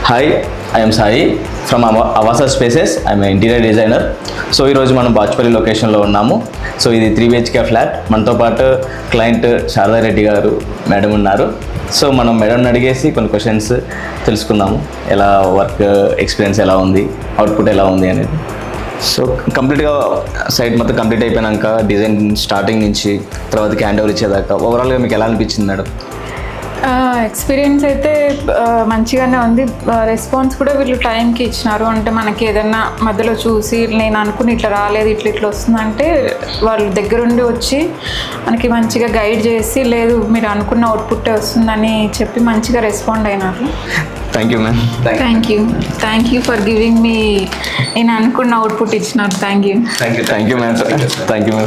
Hi, I'm Sai from Avasa spaces. I'm interior designer. So ఈరోజు మనం బాచుపల్లి లొకేషన్లో ఉన్నాము. సో ఇది 3 BHK ఫ్లాట్. మనతో పాటు క్లయింట్ శారదా రెడ్డి గారు మేడం ఉన్నారు. సో మనం మేడంని అడిగేసి కొన్ని క్వశ్చన్స్ తెలుసుకుందాము. ఎలా వర్క్ ఎక్స్పీరియన్స్ ఎలా ఉంది, అవుట్పుట్ ఎలా ఉంది అనేది. సో కంప్లీట్గా సైట్ మొత్తం కంప్లీట్ అయిపోయాక డిజైన్ స్టార్టింగ్ నుంచి తర్వాతకి హ్యాండ్ ఓవర్ ఇచ్చేదాకా ఓవరాల్గా మీకు ఎలా అనిపించింది మేడం? ఎక్స్పీరియన్స్ అయితే మంచిగానే ఉంది. రెస్పాన్స్ కూడా వీళ్ళు టైంకి ఇచ్చినారు. అంటే మనకి ఏదన్నా మధ్యలో చూసి నేను అనుకుని ఇట్లా రాలేదు, ఇట్లా వస్తుందంటే వాళ్ళు దగ్గరుండి వచ్చి మనకి మంచిగా గైడ్ చేసి, లేదు మీరు అనుకున్న అవుట్పుట్ వస్తుందని చెప్పి మంచిగా రెస్పాండ్ అయినారు. Thank you ma'am. Thank you for giving me నేను అనుకున్న అవుట్పుట్ ఇచ్చినారు. Thank you ma'am. Thank you ma'am.